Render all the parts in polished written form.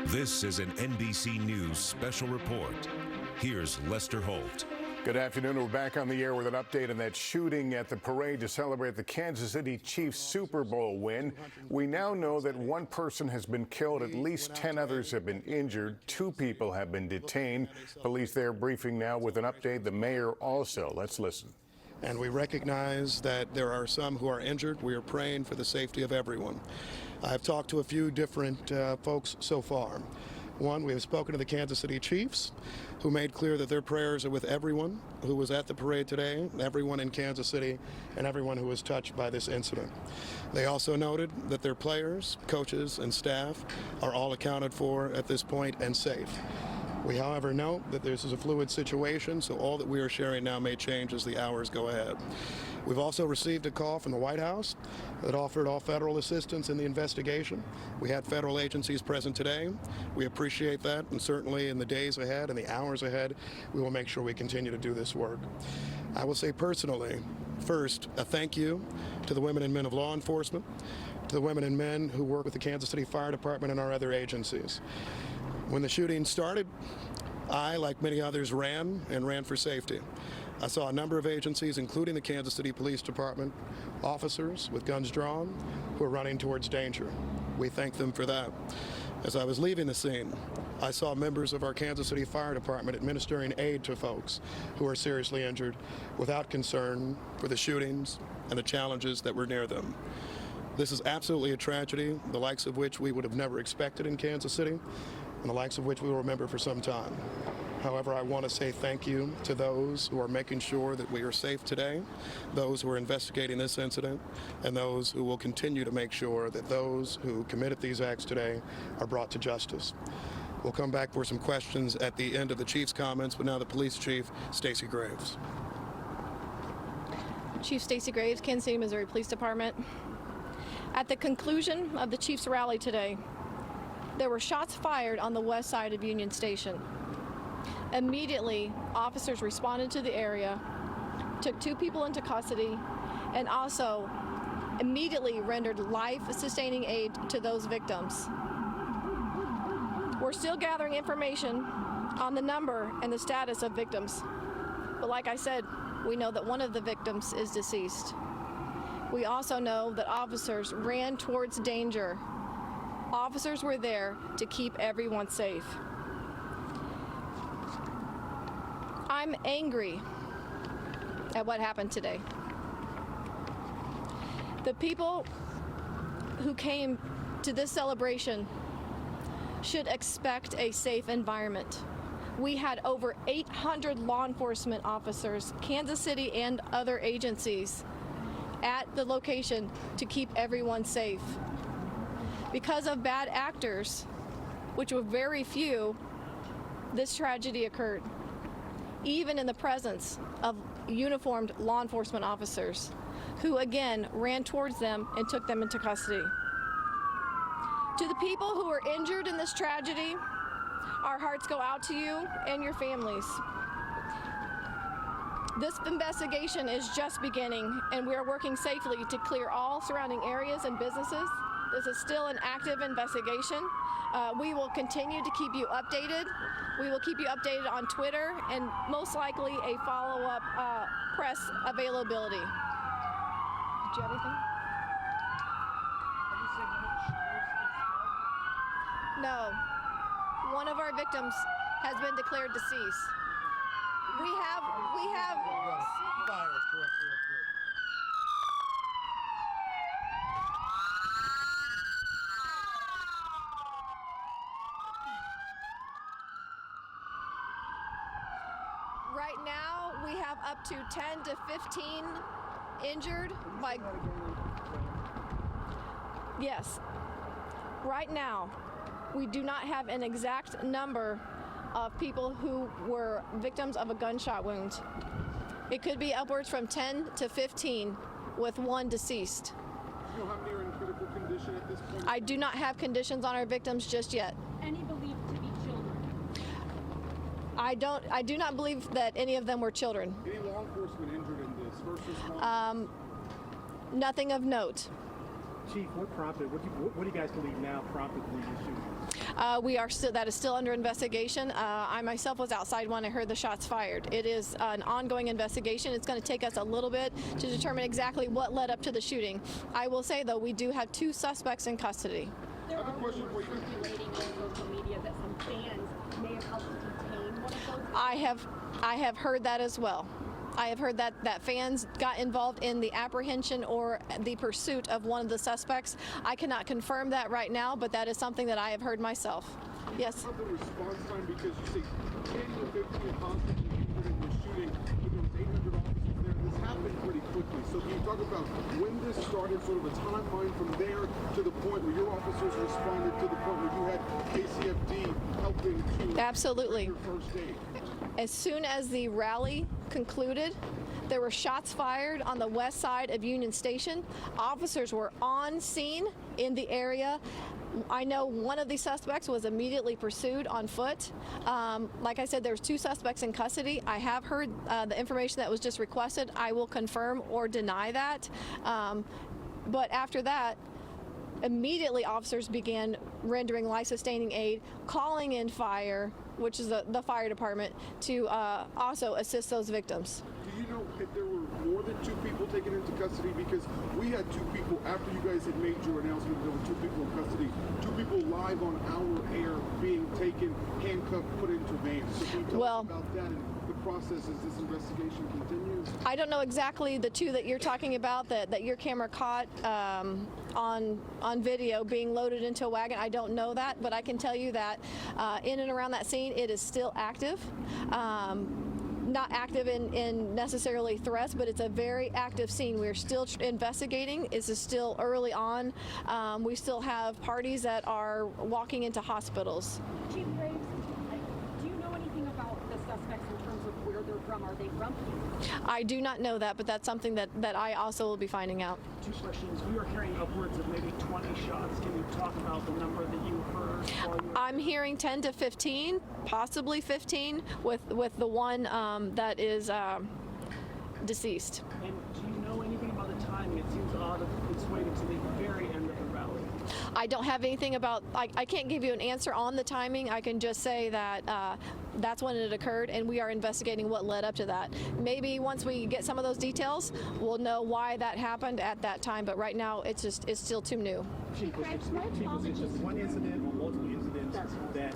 This is an NBC News special report. Here's Lester Holt. Good afternoon. We're back on the air with an update on that shooting at the parade to celebrate the Kansas City Chiefs Super Bowl win. We now know that one person has been killed. At least 10 others have been injured. 2 people have been detained. Police there briefing now with an update. The mayor also. Let's listen. And we recognize that there are some who are injured. We are praying for the safety of everyone. I've talked to a few different folks so far. One, we have spoken to the Kansas City Chiefs, who made clear that their prayers are with everyone who was at the parade today, everyone in Kansas City, and everyone who was touched by this incident. They also noted that their players, coaches, and staff are all accounted for at this point and safe. We, however, know that this is a fluid situation, so all that we are sharing now may change as the hours go ahead. We've also received a call from the White House that offered all federal assistance in the investigation. We had federal agencies present today. We appreciate that, and certainly in the days ahead and the hours ahead, we will make sure we continue to do this work. I will say personally, first, a thank you to the women and men of law enforcement, to the women and men who work with the Kansas City Fire Department and our other agencies. When the shooting started, I, like many others, ran for safety. I saw a number of agencies, including the Kansas City Police Department, officers with guns drawn who were running towards danger. We thank them for that. As I was leaving the scene, I saw members of our Kansas City Fire Department administering aid to folks who are seriously injured without concern for the shootings and the challenges that were near them. This is absolutely a tragedy, the likes of which we would have never expected in Kansas City, and the likes of which we will remember for some time. However, I want to say thank you to those who are making sure that we are safe today, those who are investigating this incident, and those who will continue to make sure that those who committed these acts today are brought to justice. We'll come back for some questions at the end of the Chief's comments, but now the Police Chief, Stacey Graves. Chief Stacey Graves, Kansas City, Missouri Police Department. At the conclusion of the Chiefs rally today, there were shots fired on the west side of Union Station. Immediately, officers responded to the area, took 2 people into custody, and also immediately rendered life-sustaining aid to those victims. We're still gathering information on the number and the status of victims. But like I said, we know that one of the victims is deceased. We also know that officers ran towards danger. Officers were there to keep everyone safe. I'm angry at what happened today. The people who came to this celebration should expect a safe environment. We had over 800 law enforcement officers, Kansas City and other agencies, at the location to keep everyone safe. Because of bad actors, which were very few, this tragedy occurred, even in the presence of uniformed law enforcement officers, who again ran towards them and took them into custody. To the people who were injured in this tragedy, our hearts go out to you and your families. This investigation is just beginning, and we are working safely to clear all surrounding areas and businesses. This is still an active investigation. We will continue to keep you updated. We will keep you updated on Twitter and most likely a follow-up press availability. Did you have anything? No. One of our victims has been declared deceased. We have. Right now, we have up to 10 to 15 injured by. Yes. Right now, we do not have an exact number of people who were victims of a gunshot wound. It could be upwards from 10 to 15, with 1 deceased. Do you know how many are in critical condition at this point? I do not have conditions on our victims just yet. Any believed to be children? I do not believe that any of them were children. Any law enforcement injured in this? First responders? Nothing of note. Chief, what do you guys believe now prompted the shooting? That is still under investigation. I myself was outside when I heard the shots fired. It is an ongoing investigation. It's going to take us a little bit to determine exactly what led up to the shooting. I will say, though, we do have 2 suspects in custody. There are rumors circulating on social media that some fans may have helped to detain one of those. I have heard that as well. I have heard that fans got involved in the apprehension or the pursuit of one of the suspects. I cannot confirm that right now, but that is something that I have heard myself. Yes. How about the response time, because you say 10 to 15 hostages injured in the shooting, but there was 800 officers there. This happened pretty quickly. So can you talk about when this started, sort of a timeline from there to the point where your officers responded, to the point where you had KCFD helping to Absolutely. your first aid? As soon as the rally concluded, there were shots fired on the west side of Union Station. Officers were on scene in the area. I know one of the suspects was immediately pursued on foot. Like I said, there's 2 suspects in custody. I have heard the information that was just requested. I will confirm or deny that. But after that, immediately officers began rendering life-sustaining aid, calling in fire, which is the fire department, to also assist those victims. Do you know if there were more than 2 people taken into custody? Because we had 2 people, after you guys had made your announcement, there were 2 people in custody, 2 people live on our air being taken, handcuffed, put into vans. So can you tell us about that and the process as this investigation continues? I don't know exactly the 2 that you're talking about that your camera caught on video being loaded into a wagon. I don't know that, but I can tell you that in and around that scene, it is still active. Not active in necessarily threats, but it's a very active scene. We're still investigating. This is still early on. We still have parties that are walking into hospitals. Chief Graves, do you know anything about the suspects in terms of where they're from? Are they from here? I do not know that, but that's something that I also will be finding out. 2 questions. We are hearing upwards of maybe 20 shots. Can you talk about the number that you heard? I'm hearing 10 to 15, possibly 15, with the one that is deceased. And do you know anything about the timing? It seems odd that it's waiting to the very end of the rally. I don't have anything about, I can't give you an answer on the timing. I can just say that that's when it occurred, and we are investigating what led up to that. Maybe once we get some of those details, we'll know why that happened at that time, but right now it's still too new. Chief, was it just one incident or multiple incidents that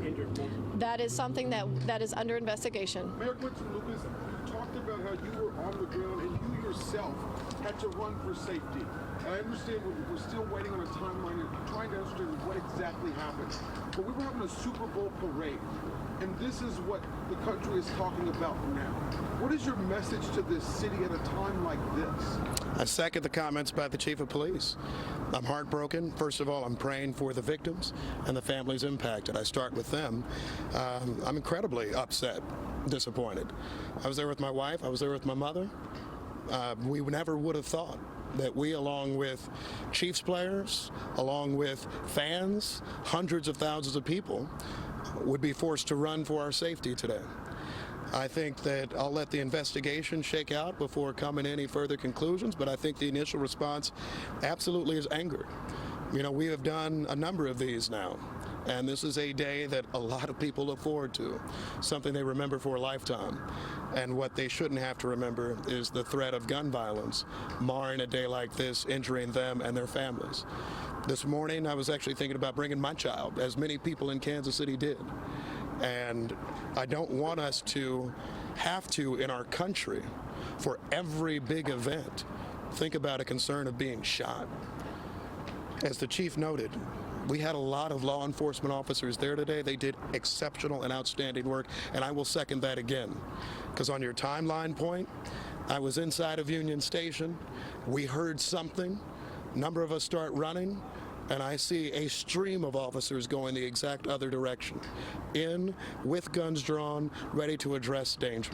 injured multiple? That is something that is under investigation. Mayor Quinton Lucas, you talked about how you were on the ground and you yourself had to run for safety. I understand we're still waiting on a timeline and trying to understand what exactly happened. But we were having a Super Bowl parade, and this is what the country is talking about now. What is your message to this city at a time like this? I second the comments by the Chief of Police. I'm heartbroken. First of all, I'm praying for the victims and the families impacted. I start with them. I'm incredibly upset, disappointed. I was there with my wife. I was there with my mother. We never would have thought that we, along with Chiefs players, along with fans, hundreds of thousands of people, would be forced to run for our safety today. I think that I'll let the investigation shake out before coming to any further conclusions, but I think the initial response absolutely is anger. You know, we have done a number of these now, and this is a day that a lot of people look forward to, something they remember for a lifetime. And what they shouldn't have to remember is the threat of gun violence, marring a day like this, injuring them and their families. This morning, I was actually thinking about bringing my child, as many people in Kansas City did. And I don't want us to have to, in our country, for every big event, think about a concern of being shot. As the chief noted, we had a lot of law enforcement officers there today. They did exceptional and outstanding work, and I will second that again. Because on your timeline point, I was inside of Union Station. We heard something. A number of us start running, and I see a stream of officers going the exact other direction, in with guns drawn, ready to address danger.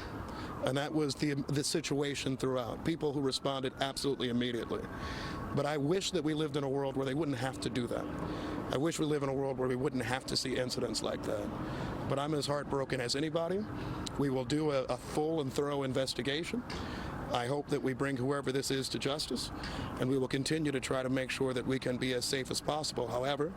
And that was the situation throughout. People who responded absolutely immediately. But I wish that we lived in a world where they wouldn't have to do that. I wish we live in a world where we wouldn't have to see incidents like that. But I'm as heartbroken as anybody. We will do a full and thorough investigation. I hope that we bring whoever this is to justice, and we will continue to try to make sure that we can be as safe as possible. However,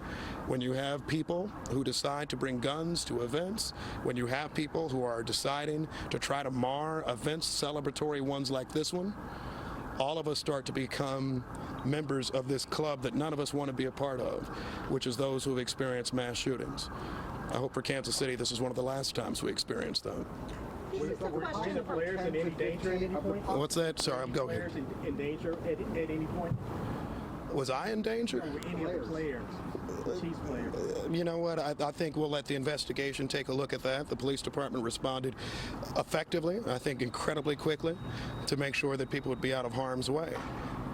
when you have people who decide to bring guns to events, when you have people who are deciding to try to mar events, celebratory ones like this one, all of us start to become members of this club that none of us want to be a part of, which is those who have experienced mass shootings. I hope for Kansas City this is one of the last times we experience that. Were the players in any danger at any point? What's that? Sorry, go ahead. Players in danger at any point? Was I in danger? Or were any of the players? Chiefs players. You know what? I think we'll let the investigation take a look at that. The police department responded effectively, I think incredibly quickly, to make sure that people would be out of harm's way.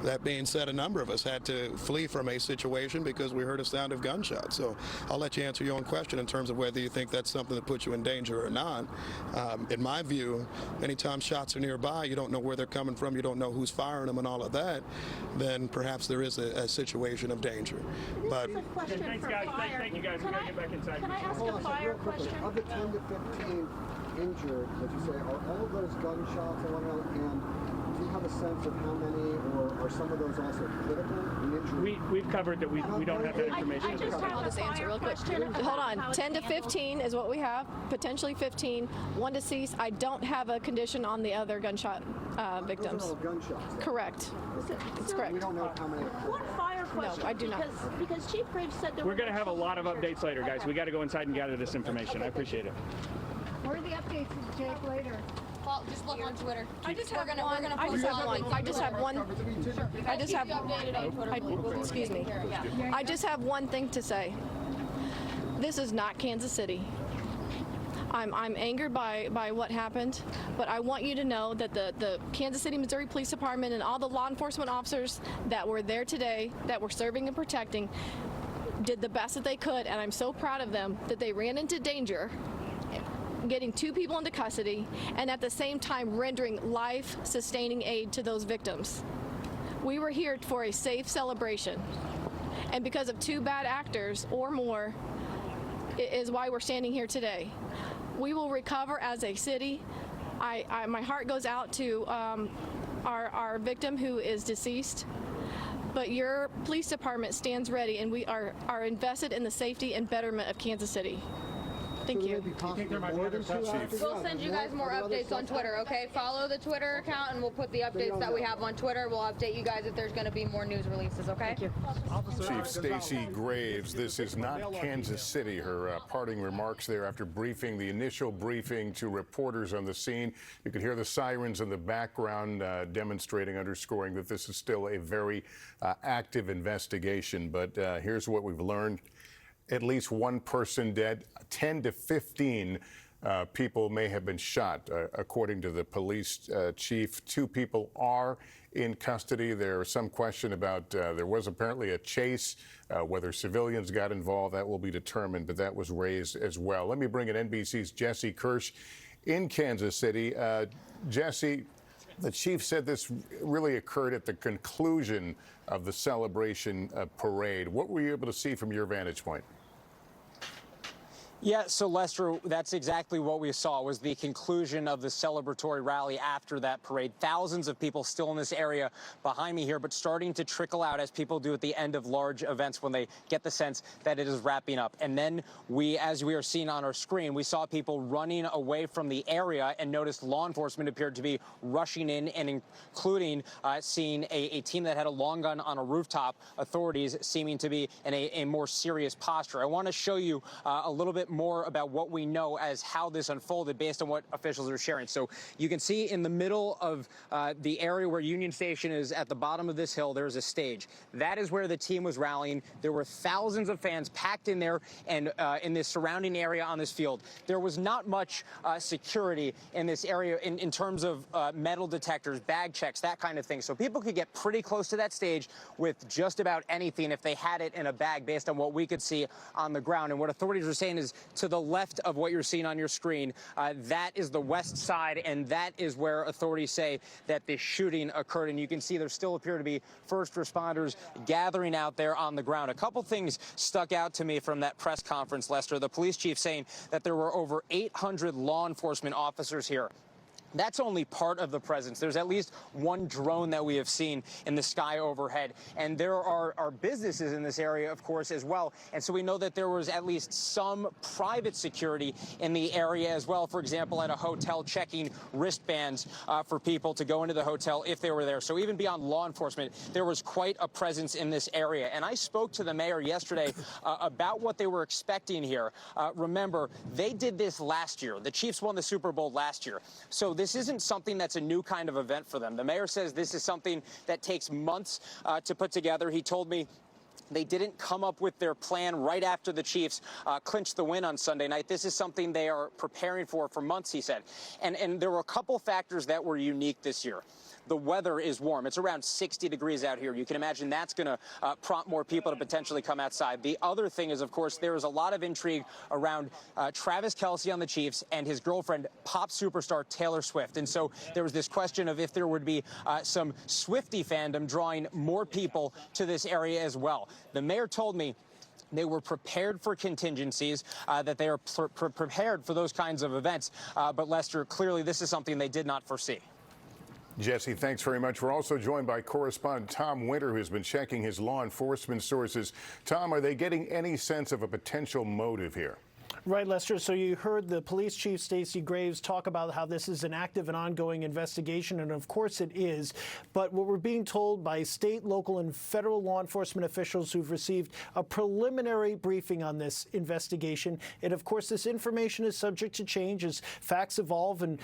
That being said, a number of us had to flee from a situation because we heard a sound of gunshots. So I'll let you answer your own question in terms of whether you think that's something that puts you in danger or not. In my view, anytime shots are nearby, you don't know where they're coming from, you don't know who's firing them and all of that, then perhaps there is a situation of danger. But Thanks, guys. Thank you, guys. We got to get back inside. Can I ask a fire question? Of the 10 to 15 injured, as you say, are all of those gunshots around, and do you have a sense of how many, or are some of those also critical injury? We've covered that. We don't have that information. I'll just answer real quick. Hold on. 10 to 15 is what we have. Potentially 15. One deceased. I don't have a condition on the other gunshot victims. Those are all gunshots. Correct. That's correct. We don't know how many. One fire question. No, I do not. Because Chief Graves said there We're going to have a lot of updates later, guys. We got to go inside and gather this information. I appreciate it. Where are the updates, Jake, later? Well, just look on Twitter. I just have we're gonna post I just have one. I just have. updated on Twitter. Excuse me. I just have one thing to say. This is not Kansas City. I'm angered by what happened, but I want you to know that the Kansas City, Missouri Police Department and all the law enforcement officers that were there today, that were serving and protecting, did the best that they could, and I'm so proud of them that they ran into danger, getting 2 people into custody, and at the same time rendering life-sustaining aid to those victims. We were here for a safe celebration, and because of 2 bad actors or more is why we're standing here today. We will recover as a city. My heart goes out to our victim who is deceased, but your police department stands ready, and we are invested in the safety and betterment of Kansas City. Thank you. We'll send you guys more updates on Twitter, okay? Follow the Twitter account and we'll put the updates that we have on Twitter. We'll update you guys if there's going to be more news releases, okay? Thank you. Chief Stacey Graves, this is not Kansas City. Her parting remarks there after briefing, the initial briefing to reporters on the scene. You could hear the sirens in the background demonstrating, underscoring that this is still a very active investigation. But here's what we've learned. At least 1 person dead, 10 to 15 people may have been shot, according to the police chief. 2 people are in custody. There is some question about there was apparently a chase, whether civilians got involved. That will be determined, but that was raised as well. Let me bring in NBC's Jesse Kirsch in Kansas City. Jesse, the chief said this really occurred at the conclusion of the celebration parade. What were you able to see from your vantage point? Yeah, so Lester, that's exactly what we saw, was the conclusion of the celebratory rally after that parade. Thousands of people still in this area behind me here, but starting to trickle out as people do at the end of large events when they get the sense that it is wrapping up. And then as we are seeing on our screen, we saw people running away from the area and noticed law enforcement appeared to be rushing in, and including seeing a team that had a long gun on a rooftop, authorities seeming to be in a more serious posture. I want to show you a little bit more about what we know as how this unfolded based on what officials are sharing. So you can see in the middle of the area where Union Station is, at the bottom of this hill, there's a stage. That is where the team was rallying. There were thousands of fans packed in there and in this surrounding area on this field. There was not much security in this area in terms of metal detectors, bag checks, that kind of thing. So people could get pretty close to that stage with just about anything if they had it in a bag based on what we could see on the ground. And what authorities are saying is to the left of what you're seeing on your screen, that is the west side, and that is where authorities say that the shooting occurred. And you can see there still appear to be first responders gathering out there on the ground. A couple things stuck out to me from that press conference, Lester. The police chief saying that there were over 800 law enforcement officers here. That's only part of the presence. There's at least one drone that we have seen in the sky overhead. And there are businesses in this area, of course, as well. And so we know that there was at least some private security in the area as well. For example, at a hotel, checking wristbands for people to go into the hotel if they were there. So even beyond law enforcement, there was quite a presence in this area. And I spoke to the mayor yesterday about what they were expecting here. Remember, they did this last year. The Chiefs won the Super Bowl last year. So this isn't something that's a new kind of event for them. The mayor says this is something that takes months to put together. He told me they didn't come up with their plan right after the Chiefs clinched the win on Sunday night. This is something they are preparing for months, he said. And there were a couple factors that were unique this year. The weather is warm. It's around 60 degrees out here. You can imagine that's going to prompt more people to potentially come outside. The other thing is, of course, there is a lot of intrigue around Travis Kelce on the Chiefs and his girlfriend, pop superstar Taylor Swift. And so there was this question of if there would be some Swiftie fandom drawing more people to this area as well. The mayor told me they were prepared for contingencies, that they are prepared for those kinds of events. But Lester, clearly this is something they did not foresee. Jesse, thanks very much. We're also joined by correspondent Tom Winter, who's been checking his law enforcement sources. Tom, are they getting any sense of a potential motive here? Right, Lester. So you heard the police chief, Stacey, talk about how this is an active and ongoing investigation, and of course it is. But what we're being told by state, local, and federal law enforcement officials who've received a preliminary briefing on this investigation, and of course this information is subject to change as facts evolve and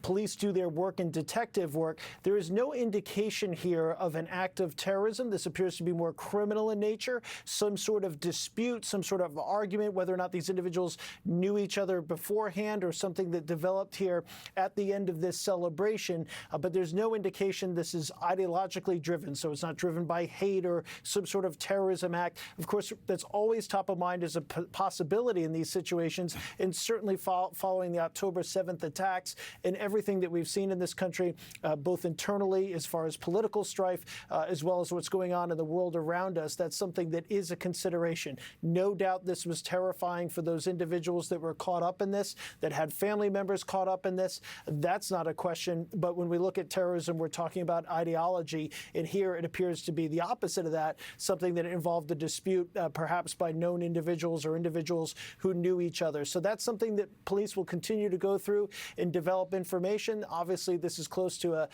police do their work and detective work. There is no indication here of an act of terrorism. This appears to be more criminal in nature, some sort of dispute, some sort of argument, whether or not these individuals knew each other beforehand or something that developed here at the end of this celebration. But there's no indication this is ideologically driven, so it's not driven by hate or some sort of terrorism act. Of course, that's always top of mind as a possibility in these situations, and certainly following the October 7th attacks and everything that we've seen in this country, both internally as far as political strife, as well as what's going on in the world around us. That's something that is a consideration. No doubt this was terrifying for those individuals that were caught up in this, that had family members caught up in this. That's not a question. But when we look at terrorism, we're talking about ideology. And here it appears to be the opposite of that, something that involved a dispute, perhaps by known individuals or individuals who knew each other. So that's something that police will continue to go through and develop information. Obviously, this is close to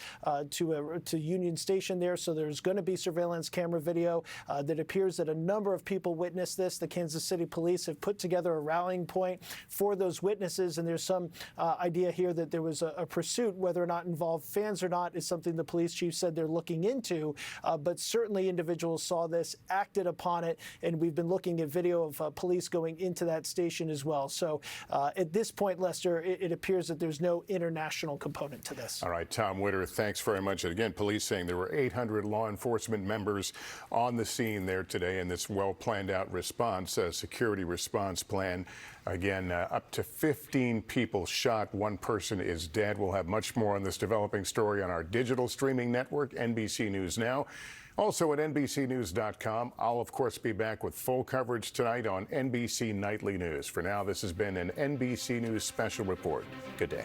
Union Station there, so there's going to be surveillance camera video that appears that a number of people witnessed this. The Kansas City police have put together a rallying point for those witnesses, and there's some idea here that there was a pursuit. Whether or not involved fans or not is something the police chief said they're looking into, but certainly individuals saw this, acted upon it, and we've been looking at video of police going into that station as well. So at this point, Lester, it appears that there's no international component to this. All right, Tom Winter, thanks very much. And again, police saying there were 800 law enforcement members on the scene there today in this well-planned out response, security response plan. Again, up to 15 people shot. One person is dead. We'll have much more on this developing story on our digital streaming network, NBC News Now. Also at NBCNews.com. I'll, of course, be back with full coverage tonight on NBC Nightly News. For now, this has been an NBC News special report. Good day.